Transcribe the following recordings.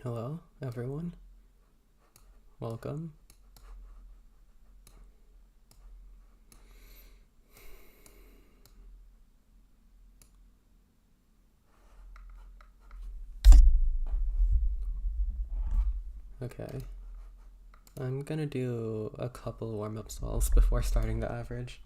Hello, everyone. Welcome. Okay. I'm gonna do a couple warm-up solves before starting the average.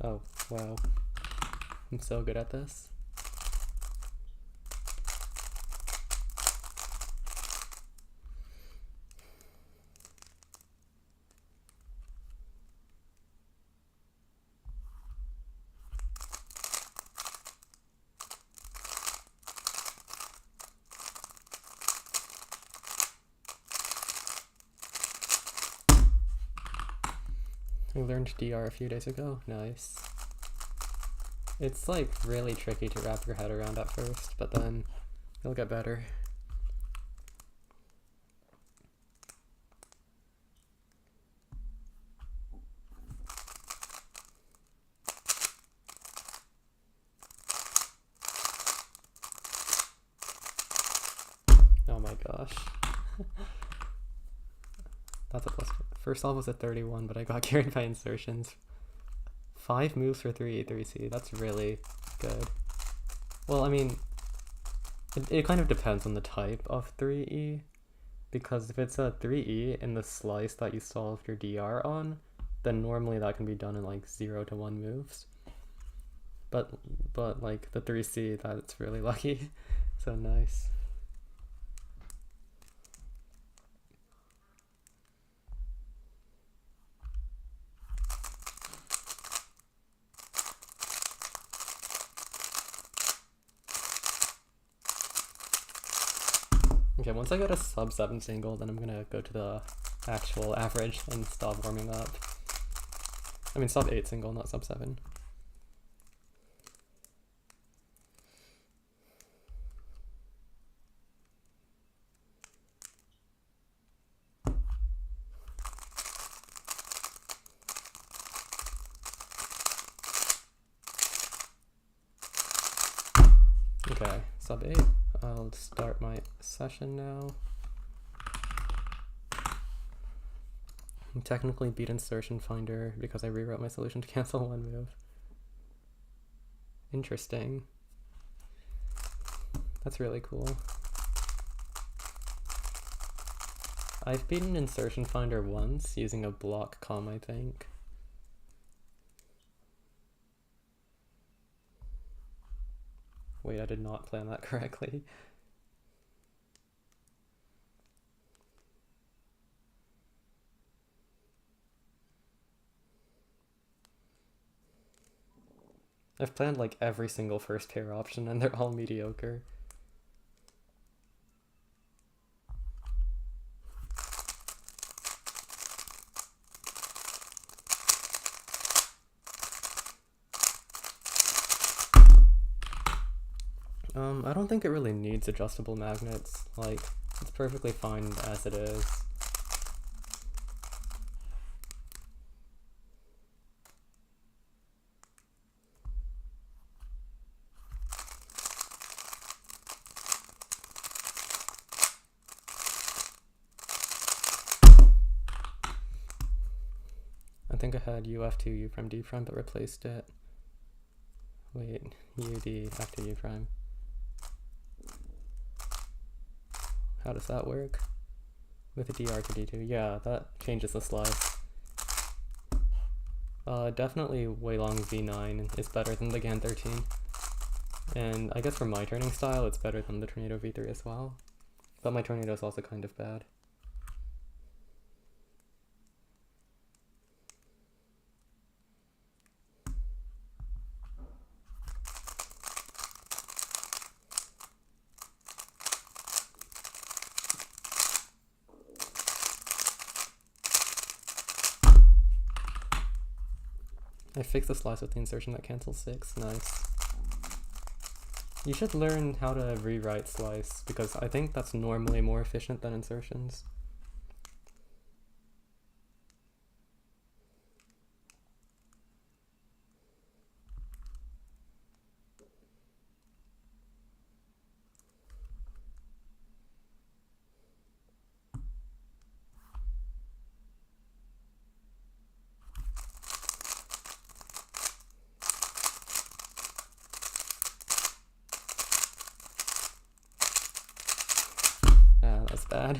Oh, wow. I'm so good at this. I learned DR a few days ago. Nice. It's like really tricky to wrap your head around at first, but then you'll get better. Oh my gosh. That's a plus. First solve was a 31, but I got carried by insertions. 5 moves for 3E, 3C. That's really good. Well, I mean, it kind of depends on the type of 3E, because if it's a 3E in the slice that you solved your DR on, then normally that can be done in like 0 to 1 moves. But like the 3C, that's really lucky. So nice. Okay, once I get a sub 7 single, then I'm gonna go to the actual average and stop warming up. I mean sub 8 single, not sub 7. Okay, sub 8. I'll start my session now. I'm technically beat insertion finder because I rewrote my solution to cancel 1 move. Interesting. That's really cool. I've beaten insertion finder once using a block comm, I think. Wait, I did not plan that correctly. I've planned like every single first pair option and they're all mediocre. I don't think it really needs adjustable magnets. Like, it's perfectly fine as it is. I think I had UF2 U prime D prime but replaced it. Wait, UD after U prime. How does that work? With a DR to D2? Yeah, that changes the slice. Definitely weilong V9 is better than the GAN 13. And I guess for my turning style, it's better than the Tornado V3 as well. But my Tornado is also kind of bad. I fixed the slice with the insertion that cancels 6. Nice. You should learn how to rewrite slice, because I think that's normally more efficient than insertions. That's bad.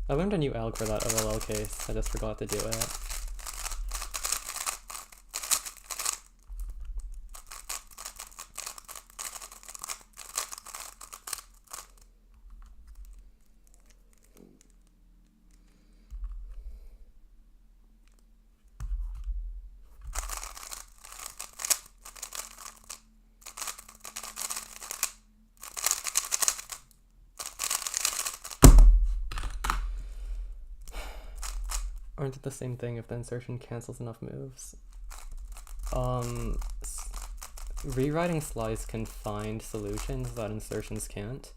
I learned a new alg for that OLL case, I just forgot to do it. Aren't it the same thing if the insertion cancels enough moves? Rewriting slice can find solutions that insertions can't,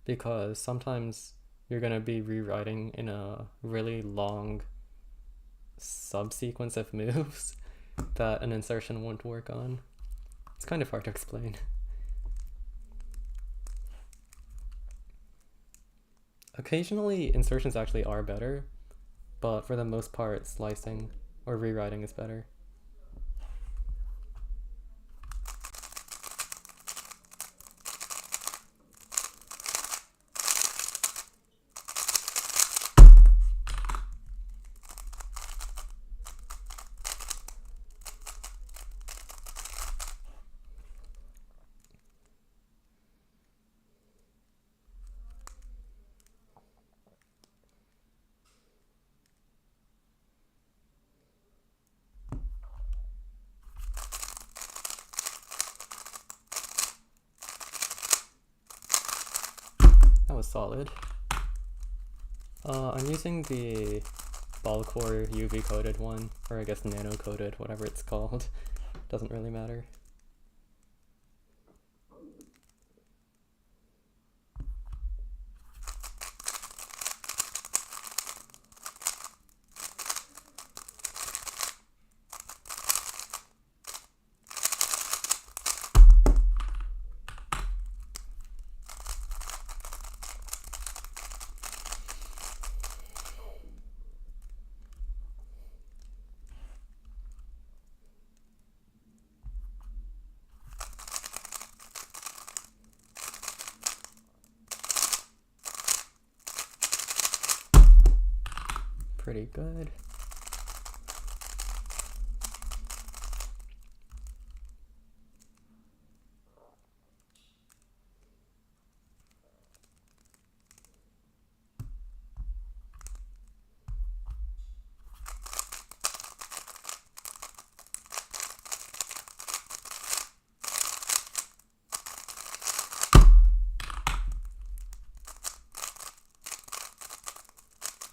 because sometimes you're going to be rewriting in a really long subsequence of moves that an insertion won't work on. It's kind of hard to explain. Occasionally, insertions actually are better, but for the most part, slicing or rewriting is better. That was solid. I'm using the ball core UV coated one, or I guess nano coated, whatever it's called. Doesn't really matter. Pretty good.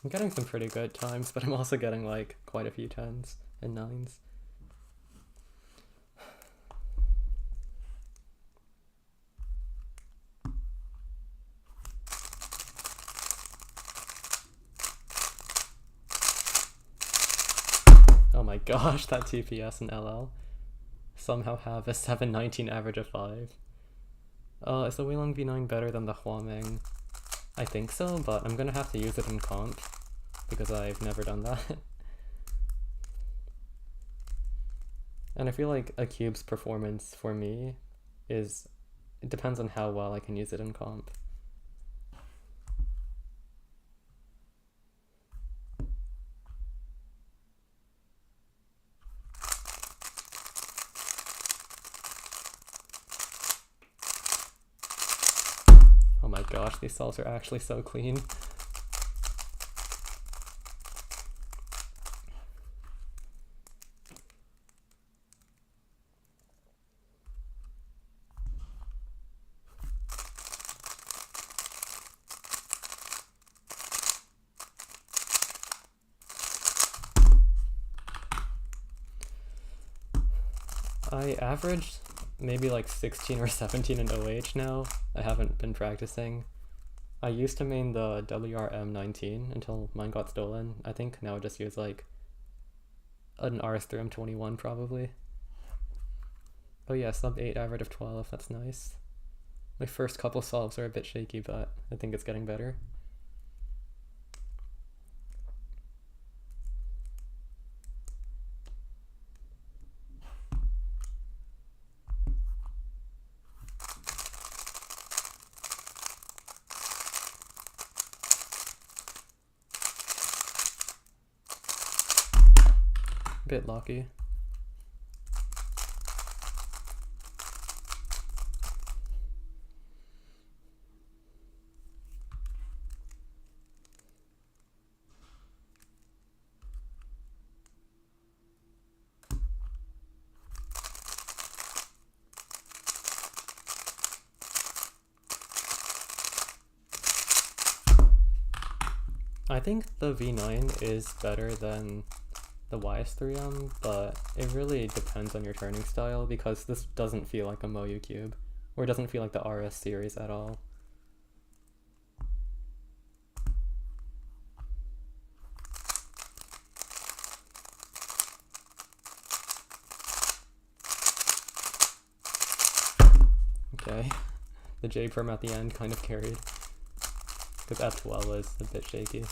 I'm getting some pretty good times, but I'm also getting like quite a few 10s and 9s. Oh my gosh, that TPS and LL somehow have a 719 average of 5. Is the weilong V9 better than the Huameng? I think so, but I'm gonna have to use it in comp because I've never done that. And I feel like a cube's performance for me it depends on how well I can use it in comp. gosh, these solves are actually so clean. I averaged maybe like 16 or 17 in OH now. I haven't been practicing. I used to main the WRM19 until mine got stolen. I think now I just use like an RS3M21 probably. Oh yeah, sub 8 average of 12, that's nice. My first couple solves are a bit shaky, but I think it's getting better. Bit lucky. I think the V9 is better than the YS3M, but it really depends on your turning style because this doesn't feel like a Moyu cube, or it doesn't feel like the RS series at all. Okay, the J perm at the end kind of carried, because F12 was a bit shaky.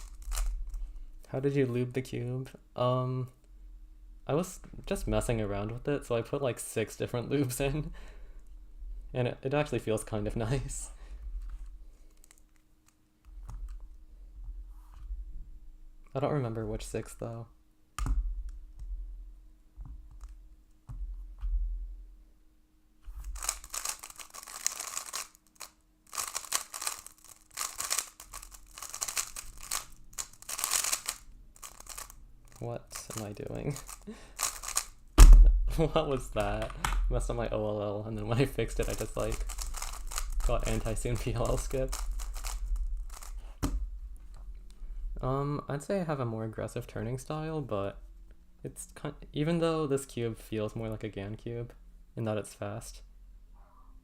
How did you lube the cube? I was just messing around with it, so I put like 6 different lubes in, and it actually feels kind of nice. I don't remember which 6 though. What am I doing? What was that? Messed up my OLL, and then when I fixed it, I just like got anti-soon PLL skip. I'd say I have a more aggressive turning style, but it's even though this cube feels more like a GAN cube in that it's fast,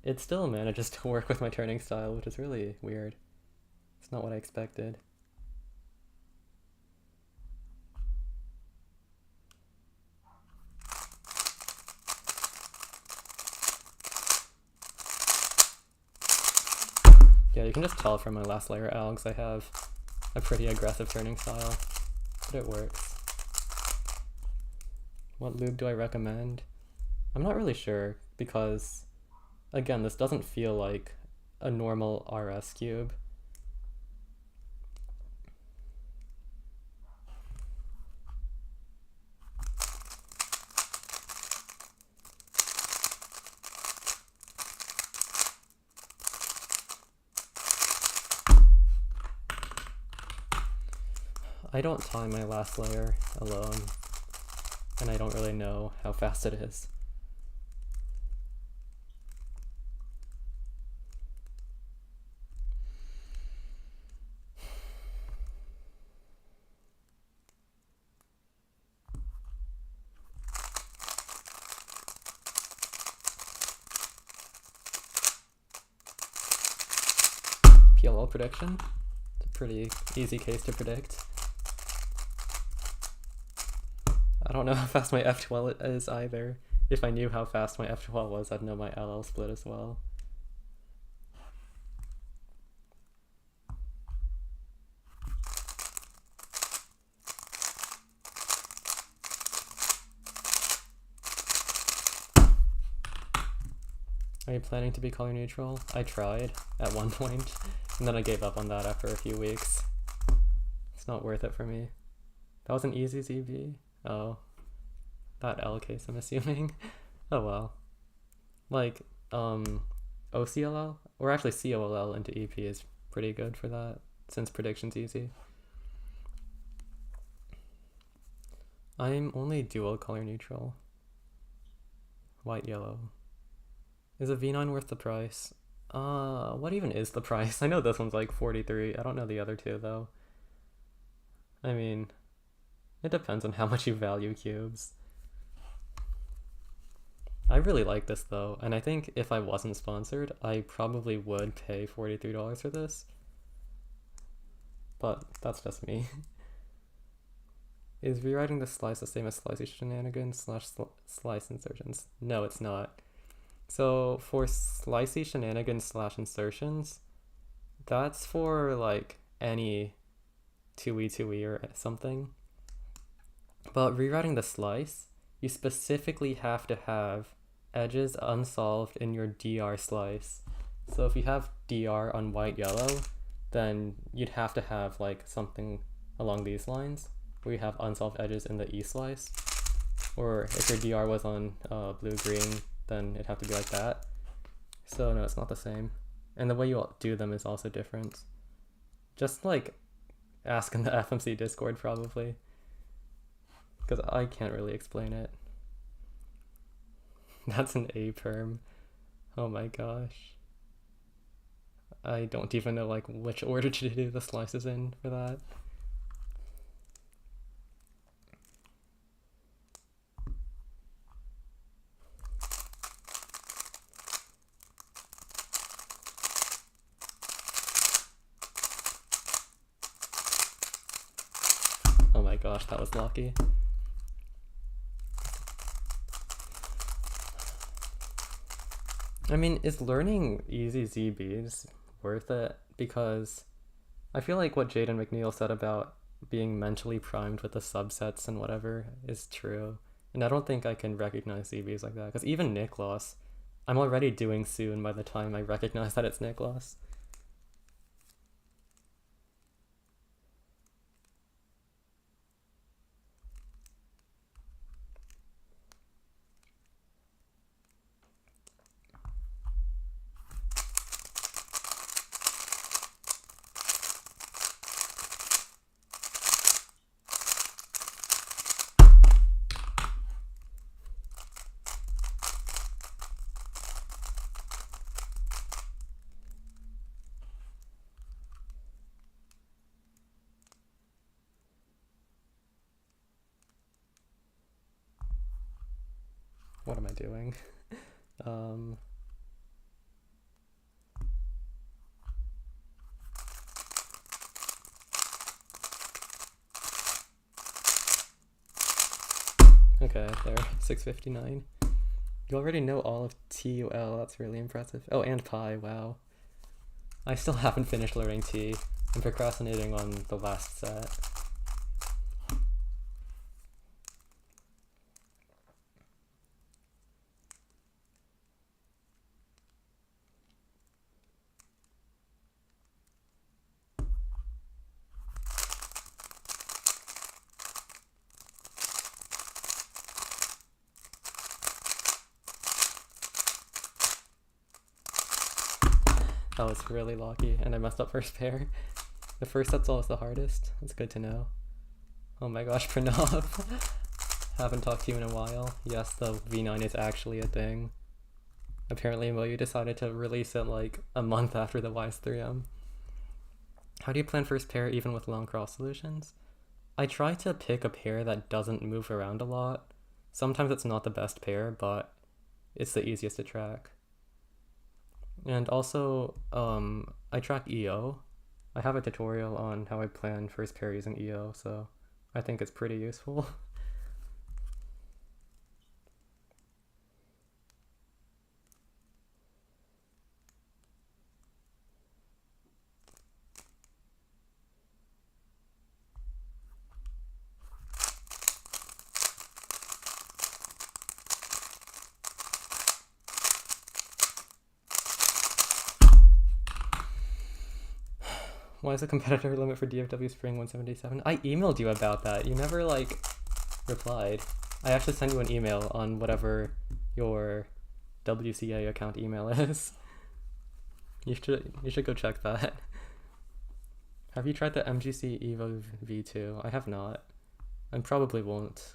it still manages to work with my turning style, which is really weird. It's not what I expected. Yeah, you can just tell from my last layer algs I have a pretty aggressive turning style, but it works. What lube do I recommend? I'm not really sure because, again, this doesn't feel like a normal RS cube. I don't time my last layer alone, and I don't really know how fast it is. PLL prediction? It's a pretty easy case to predict. I don't know how fast my F12 is either. If I knew how fast my F12 was, I'd know my LL split as well. Are you planning to be color neutral? I tried at one point, and then I gave up on that after a few weeks. It's not worth it for me. That was an easy ZB? Oh. That L case, I'm assuming. Oh well. Like, OCLL? Or actually COLL into EP is pretty good for that, since prediction's easy. I'm only dual color neutral. White, yellow. Is a V9 worth the price? What even is the price? I know this one's like 43. I don't know the other two though. I mean, it depends on how much you value cubes. I really like this though, and I think if I wasn't sponsored, I probably would pay $43 for this. But that's just me. Is rewriting the slice the same as slicey shenanigans / slice insertions? No, it's not. So for slicey shenanigans / insertions, that's for like any 2e or something. But rewriting the slice, you specifically have to have edges unsolved in your dr slice. So if you have dr on white yellow, then you'd have to have like something along these lines where you have unsolved edges in the e slice. Or if your dr was on blue green, then it'd have to be like that. So no, it's not the same. And the way you do them is also different. Just like ask in the FMC Discord probably, because I can't really explain it. That's an A perm. Oh my gosh. I don't even know like which order to do the slices in for that. Oh my gosh, that was lucky. I mean, is learning easy ZBs worth it? Because I feel like what Jaden McNeil said about being mentally primed with the subsets and whatever is true. And I don't think I can recognize ZBs like that. Because even Niklas, I'm already doing soon by the time I recognize that it's Niklas. What am I doing? Okay, there, 659. You already know all of TUL, that's really impressive. Oh, and pi, wow. I still haven't finished learning T. I'm procrastinating on the last set. That was really lucky, and I messed up first pair. The first set's always the hardest. That's good to know. Oh my gosh, Pranav. Haven't talked to you in a while. Yes, the V9 is actually a thing. Apparently Moyu decided to release it like a month after the YS3M. How do you plan first pair even with long cross solutions? I try to pick a pair that doesn't move around a lot. Sometimes it's not the best pair, but it's the easiest to track. And also, I track EO. I have a tutorial on how I plan first pair using EO, so I think it's pretty useful. Why is the competitor limit for DFW Spring 177? I emailed you about that. You never, like, replied. I actually sent you an email on whatever your WCA account email is. You should go check that. Have you tried the MGC Evo V2? I have not. I probably won't.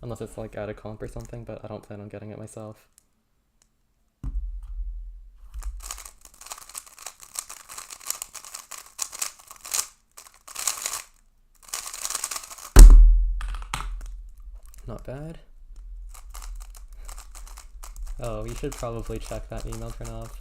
Unless it's like at a comp or something, but I don't plan on getting it myself. Not bad. Oh, you should probably check that email turn off.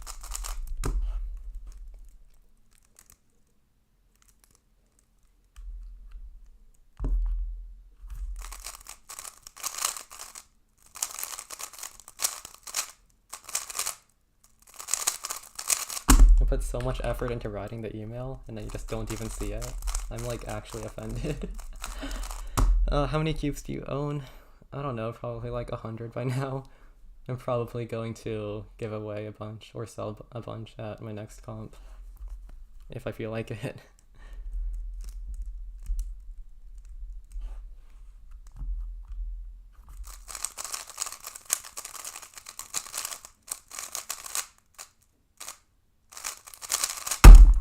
I put so much effort into writing the email, and then you just don't even see it. I'm like actually offended. How many cubes do you own? I don't know, probably like 100 by now. I'm probably going to give away a bunch or sell a bunch at my next comp if I feel like it.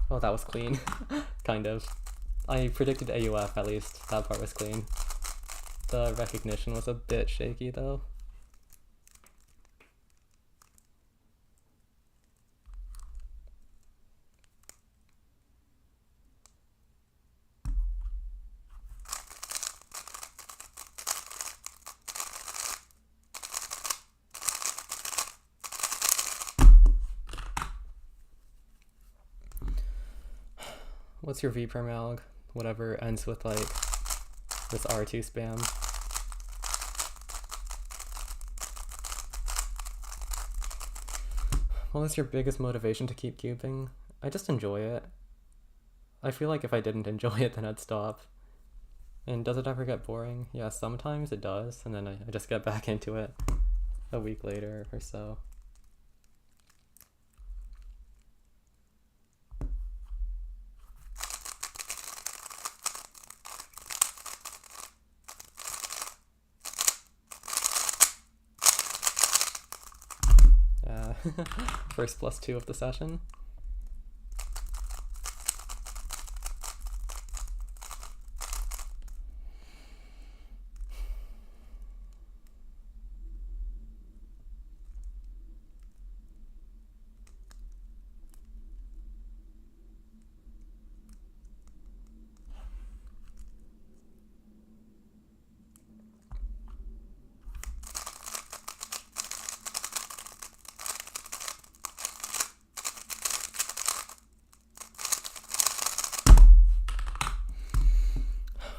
Oh, that was clean. Kind of. I predicted AUF at least. That part was clean. The recognition was a bit shaky though. What's your V per malg? Whatever ends with like this R2 spam. What was your biggest motivation to keep cubing? I just enjoy it. I feel like if I didn't enjoy it, then I'd stop. And does it ever get boring? Yeah, sometimes it does, and then I just get back into it a week later or so. First +2 of the session.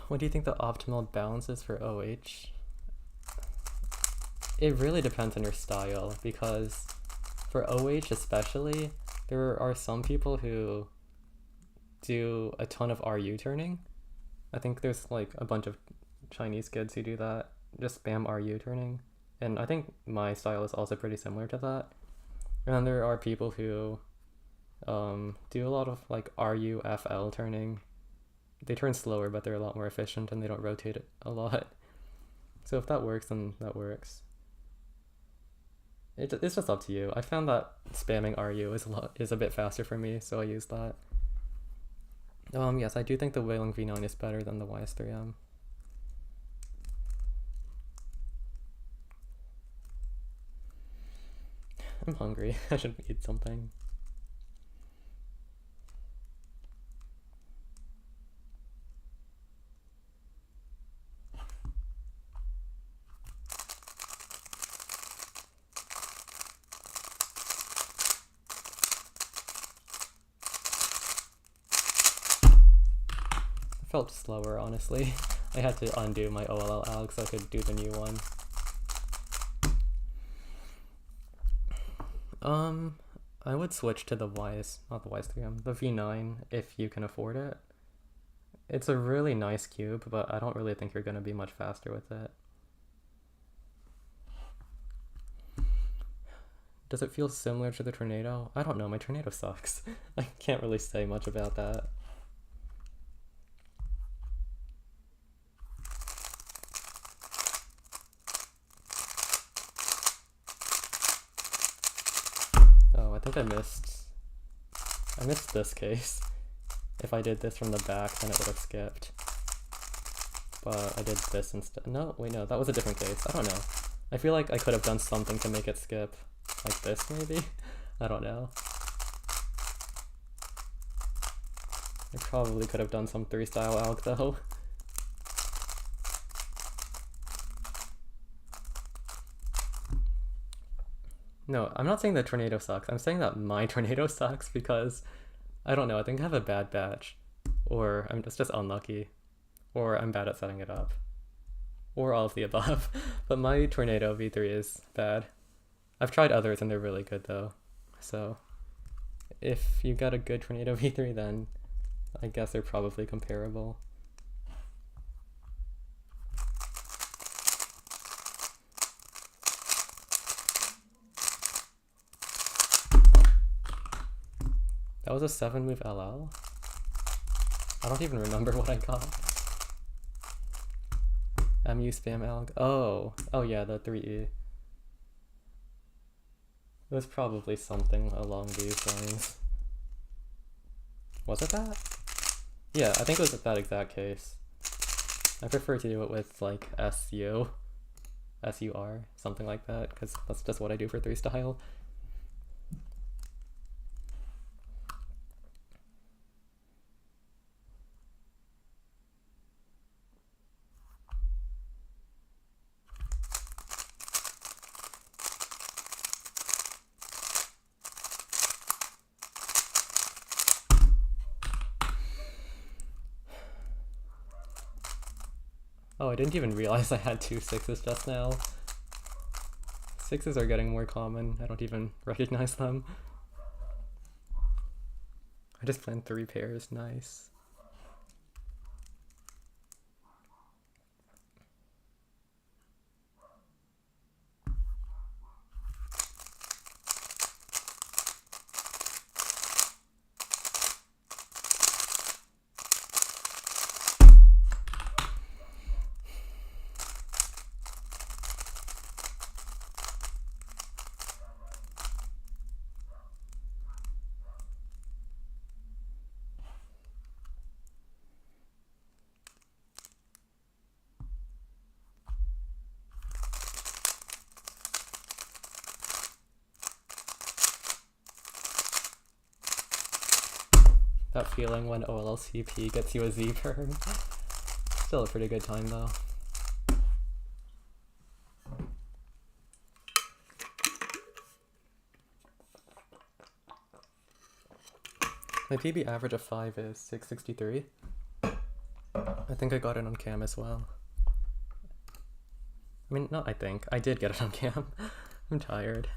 What do you think the optimal balance is for OH? It really depends on your style, because for OH especially, there are some people who do a ton of RU turning. I think there's like a bunch of Chinese kids who do that, just spam RU turning. And I think my style is also pretty similar to that. And then there are people who do a lot of like RU FL turning. They turn slower, but they're a lot more efficient and they don't rotate it a lot. So if that works, then that works. It's just up to you. I found that spamming RU is a bit faster for me, so I use that. Yes, I do think the weilong V9 is better than the YS3M. I'm hungry. I should eat something. Felt slower, honestly. I had to undo my OLL alg so I could do the new one. I would switch to the not the YS3M, the V9 if you can afford it. It's a really nice cube, but I don't really think you're gonna be much faster with it. Does it feel similar to the Tornado? I don't know, my Tornado sucks. I can't really say much about that. I think I missed this case. If I did this from the back, then it would have skipped. But I did this instead. No, wait, no, that was a different case. I don't know. I feel like I could have done something to make it skip. Like this, maybe? I don't know. I probably could have done some 3-style alg, though. No, I'm not saying that tornado sucks. I'm saying that my tornado sucks because, I don't know, I think I have a bad batch. Or I'm just unlucky. Or I'm bad at setting it up. Or all of the above. But my tornado v3 is bad. I've tried others and they're really good though. So if you got a good tornado v3, then I guess they're probably comparable. That was a 7-move LL? I don't even remember what I got. MU spam alg. Oh yeah, the 3E. It was probably something along these lines. Was it that? Yeah, I think it was that exact case. I prefer to do it with like SU, SUR, something like that, because that's just what I do for 3-style. Oh, I didn't even realize I had 2 6s just now. 6s are getting more common. I don't even recognize them. I just planned 3 pairs. Nice. That feeling when OLCP gets you a Z perm. Still a pretty good time though. My PB average of 5 is 663. I think I got it on cam as well. I mean, not I think. I did get it on cam. I'm tired.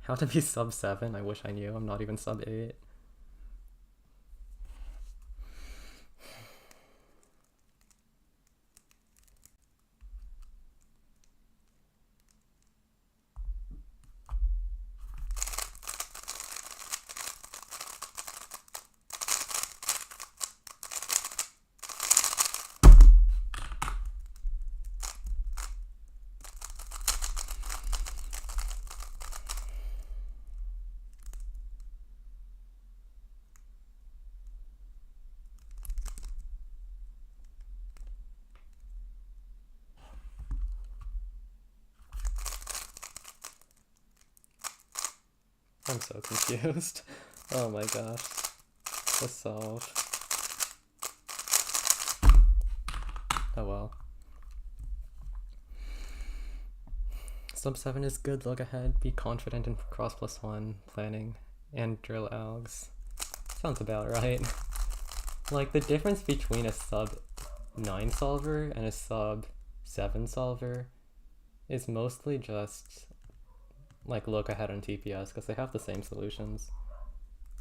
How to be sub 7? I wish I knew. I'm not even sub 8. I'm so confused. Oh my gosh. Let's solve. Oh well. Sub 7 is good, look ahead, be confident in cross +1, planning, and drill algs. Sounds about right. Like, the difference between a sub 9 solver and a sub 7 solver is mostly just like look ahead on TPS, because they have the same solutions.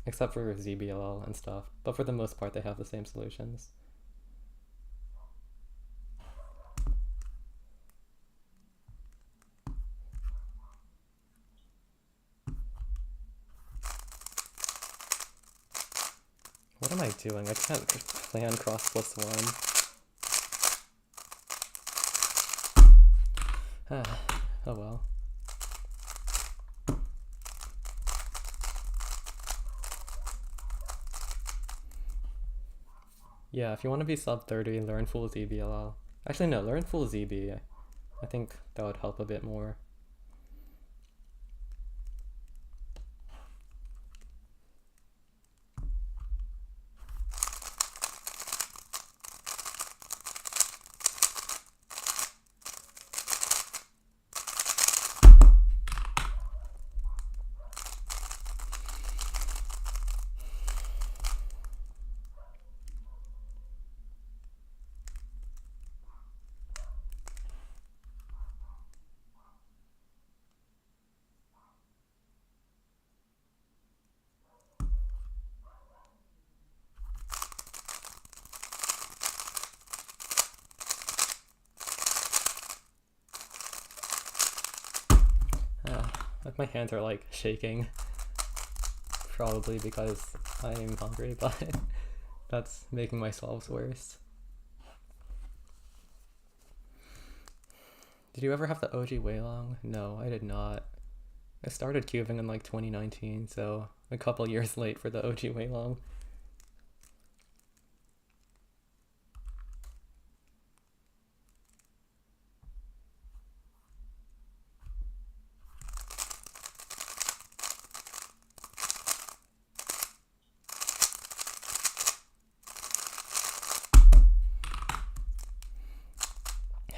Except for ZBLL and stuff, but for the most part they have the same solutions. What am I doing? I can't plan cross +1. Oh well. Yeah, if you want to be sub 30, learn full ZBLL. Actually, no, learn full ZB. I think that would help a bit more. Like my hands are like shaking, probably because I'm hungry, but that's making my solves worse. Did you ever have the OG weilong? No, I did not. I started cubing in like 2019, so a couple years late for the OG weilong.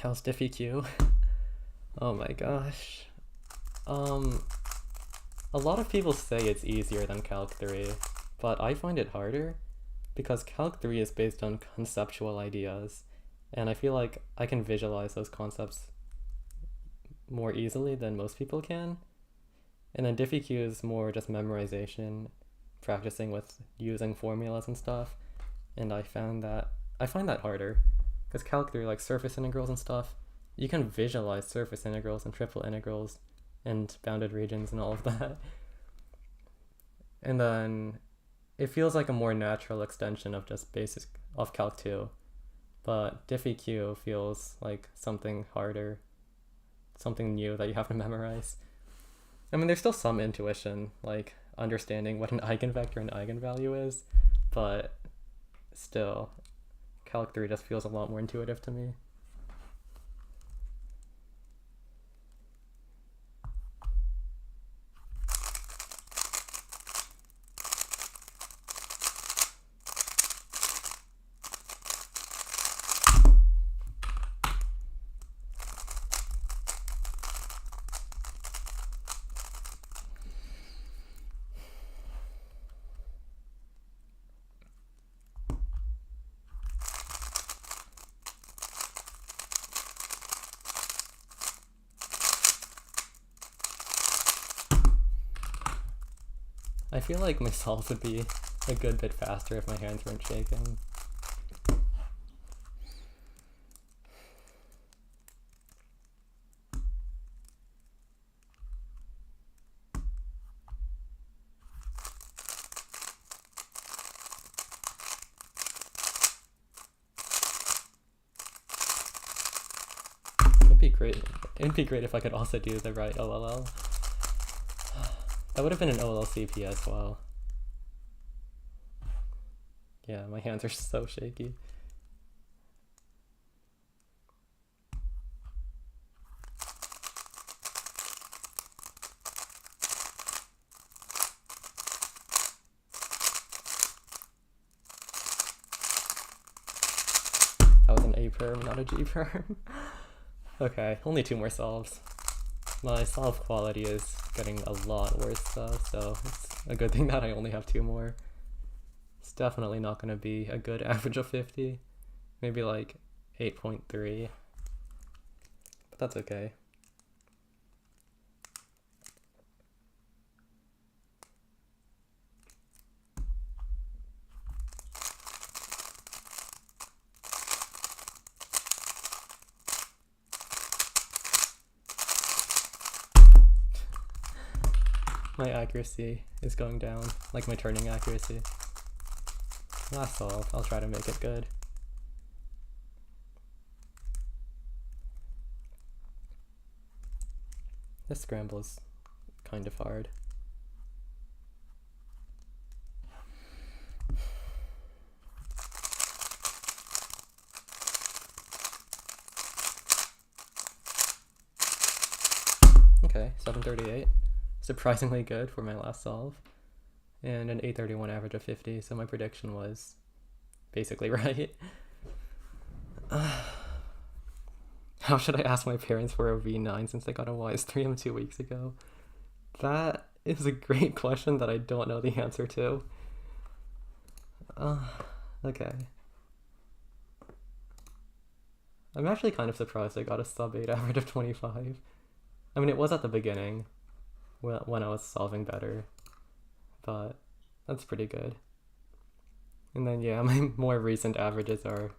How's DiffyQ? Oh my gosh. A lot of people say it's easier than Calc 3, but I find it harder because Calc 3 is based on conceptual ideas, and I feel like I can visualize those concepts more easily than most people can. And then DiffyQ is more just memorization, practicing with using formulas and stuff, and I find that harder. Because Calc 3, like surface integrals and stuff, you can visualize surface integrals and triple integrals and bounded regions and all of that. And then it feels like a more natural extension of just basics of Calc 2. But DiffyQ feels like something harder, something new that you have to memorize. I mean, there's still some intuition, like understanding what an eigenvector and eigenvalue is, but still, Calc 3 just feels a lot more intuitive to me. I feel like my solves would be a good bit faster if my hands weren't shaking. It'd be great if I could also do the right OLL. That would have been an OLCP as well. Yeah, my hands are so shaky. That was an A perm, not a G perm. Okay, only 2 more solves. My solve quality is getting a lot worse though, so it's a good thing that I only have 2 more. It's definitely not going to be a good average of 50. Maybe like 8.3. But that's okay. My accuracy is going down, like my turning accuracy. Last solve, I'll try to make it good. This scramble is kind of hard. 738. Surprisingly good for my last solve. And an 831 average of 50, so my prediction was basically right. How should I ask my parents for a V9 since they got a Wise 3M 2 weeks ago? That is a great question that I don't know the answer to. Okay. I'm actually kind of surprised I got a sub 8 average of 25. I mean, it was at the beginning when I was solving better, but that's pretty good. And then yeah, my more recent averages are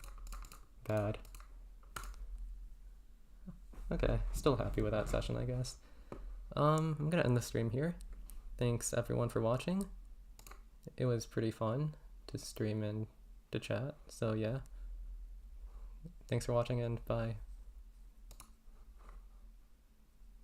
bad. Okay, still happy with that session, I guess. I'm gonna end the stream here. Thanks everyone for watching. It was pretty fun to stream and to chat, so yeah. Thanks for watching and bye.